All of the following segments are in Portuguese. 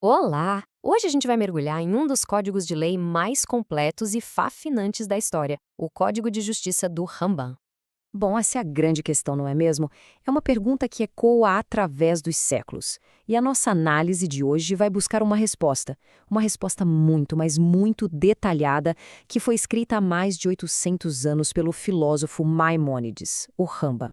Olá! Hoje a gente vai mergulhar em um dos códigos de lei mais completos e fascinantes da história, o Código de Justiça do Rambam. Bom, essa é a grande questão, não é mesmo? É uma pergunta que ecoa através dos séculos. E a nossa análise de hoje vai buscar uma resposta. Uma resposta muito, mas muito detalhada, que foi escrita há mais de 800 anos pelo filósofo Maimônides, o Rambam.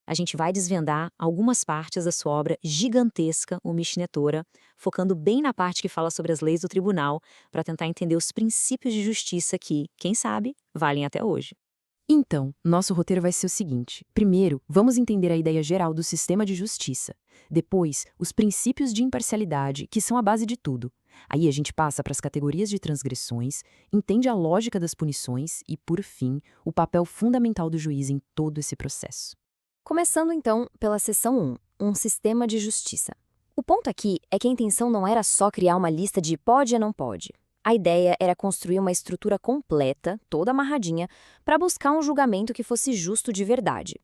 A gente vai desvendar algumas partes da sua obra gigantesca, o Mishneh Torah, focando bem na parte que fala sobre as leis do tribunal, para tentar entender os princípios de justiça que, quem sabe, valem até hoje. Então, nosso roteiro vai ser o seguinte. Primeiro, vamos entender a ideia geral do sistema de justiça. Depois, os princípios de imparcialidade, que são a base de tudo. Aí a gente passa para as categorias de transgressões, entende a lógica das punições e, por fim, o papel fundamental do juiz em todo esse processo. Começando então pela seção 1, um sistema de justiça. O ponto aqui é que a intenção não era só criar uma lista de pode e não pode. A ideia era construir uma estrutura completa, toda amarradinha, para buscar um julgamento que fosse justo de verdade.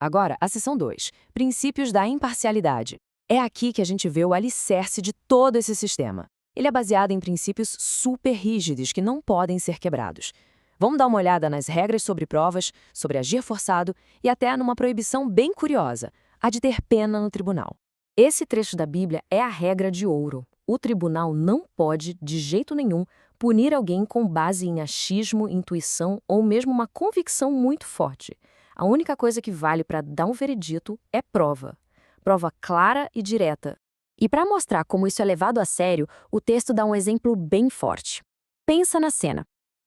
Agora, a seção 2, princípios da imparcialidade. É aqui que a gente vê o alicerce de todo esse sistema. Ele é baseado em princípios super rígidos que não podem ser quebrados. Vamos dar uma olhada nas regras sobre provas, sobre agir forçado e até numa proibição bem curiosa, a de ter pena no tribunal. Esse trecho da Bíblia é a regra de ouro. O tribunal não pode, de jeito nenhum, punir alguém com base em achismo, intuição ou mesmo uma convicção muito forte. A única coisa que vale para dar um veredito é prova. Prova clara e direta. E para mostrar como isso é levado a sério, o texto dá um exemplo bem forte. Pensa na cena.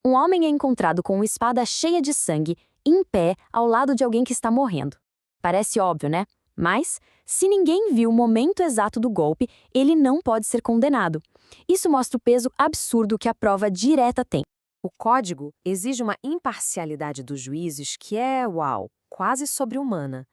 Um homem é encontrado com uma espada cheia de sangue, em pé, ao lado de alguém que está morrendo. Parece óbvio, né? Mas, se ninguém viu o momento exato do golpe, ele não pode ser condenado. Isso mostra o peso absurdo que a prova direta tem. O código exige uma imparcialidade dos juízes que é, uau, quase sobre-humana.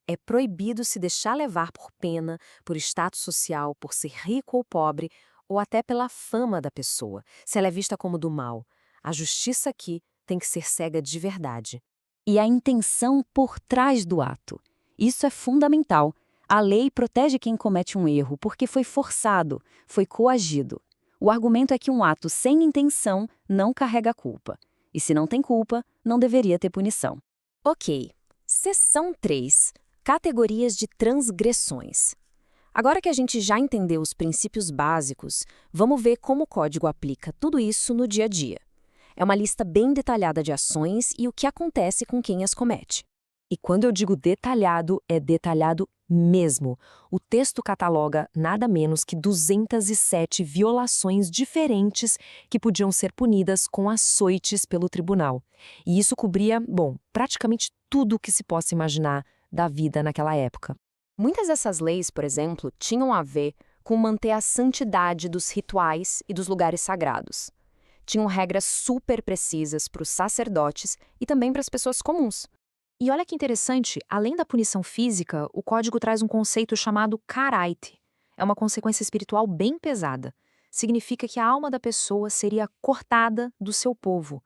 É proibido se deixar levar por pena, por status social, por ser rico ou pobre, ou até pela fama da pessoa, se ela é vista como do mal. A justiça aqui tem que ser cega de verdade. E a intenção por trás do ato. Isso é fundamental. A lei protege quem comete um erro porque foi forçado, foi coagido. O argumento é que um ato sem intenção não carrega culpa. E se não tem culpa, não deveria ter punição. Ok, seção 3, categorias de transgressões. Agora que a gente já entendeu os princípios básicos, vamos ver como o código aplica tudo isso no dia a dia. É uma lista bem detalhada de ações e o que acontece com quem as comete. E quando eu digo detalhado, é detalhado mesmo. O texto cataloga nada menos que 207 violações diferentes que podiam ser punidas com açoites pelo tribunal. E isso cobria, bom, praticamente tudo o que se possa imaginar da vida naquela época. Muitas dessas leis, por exemplo, tinham a ver com manter a santidade dos rituais e dos lugares sagrados. Tinham regras super precisas para os sacerdotes e também para as pessoas comuns. E olha que interessante, além da punição física, o código traz um conceito chamado karaite. É uma consequência espiritual bem pesada. Significa que a alma da pessoa seria cortada do seu povo.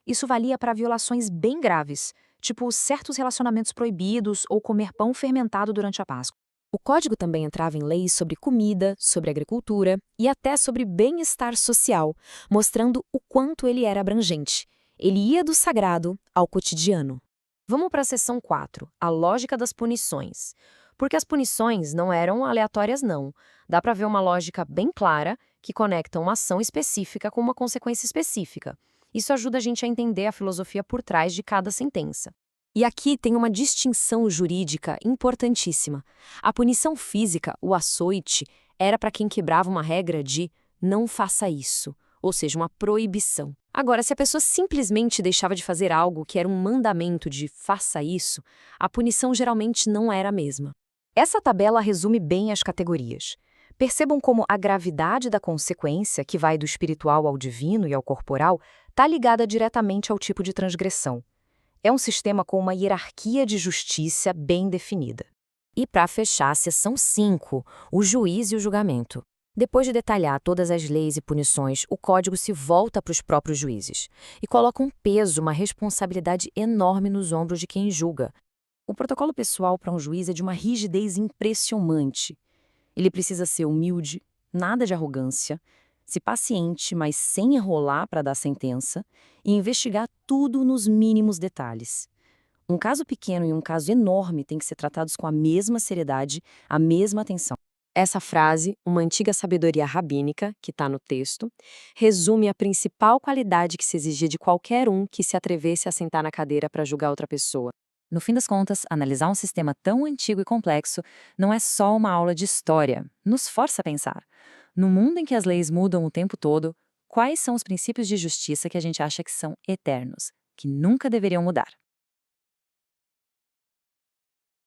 Isso valia para violações bem graves, tipo certos relacionamentos proibidos ou comer pão fermentado durante a Páscoa. O código também entrava em leis sobre comida, sobre agricultura e até sobre bem-estar social, mostrando o quanto ele era abrangente. Ele ia do sagrado ao cotidiano. Vamos para a seção 4, a lógica das punições. Porque as punições não eram aleatórias, não. Dá para ver uma lógica bem clara que conecta uma ação específica com uma consequência específica. Isso ajuda a gente a entender a filosofia por trás de cada sentença. E aqui tem uma distinção jurídica importantíssima. A punição física, o açoite, era para quem quebrava uma regra de não faça isso, ou seja, uma proibição. Agora, se a pessoa simplesmente deixava de fazer algo que era um mandamento de faça isso, a punição geralmente não era a mesma. Essa tabela resume bem as categorias. Percebam como a gravidade da consequência, que vai do espiritual ao divino e ao corporal, está ligada diretamente ao tipo de transgressão. É um sistema com uma hierarquia de justiça bem definida. E para fechar a seção 5, o juiz e o julgamento. Depois de detalhar todas as leis e punições, o código se volta para os próprios juízes e coloca um peso, uma responsabilidade enorme nos ombros de quem julga. O protocolo pessoal para um juiz é de uma rigidez impressionante. Ele precisa ser humilde, nada de arrogância, ser paciente, mas sem enrolar para dar sentença, e investigar tudo nos mínimos detalhes. Um caso pequeno e um caso enorme têm que ser tratados com a mesma seriedade, a mesma atenção. Essa frase, uma antiga sabedoria rabínica, que está no texto, resume a principal qualidade que se exigia de qualquer um que se atrevesse a sentar na cadeira para julgar outra pessoa. No fim das contas, analisar um sistema tão antigo e complexo não é só uma aula de história, nos força a pensar. No mundo em que as leis mudam o tempo todo, quais são os princípios de justiça que a gente acha que são eternos, que nunca deveriam mudar?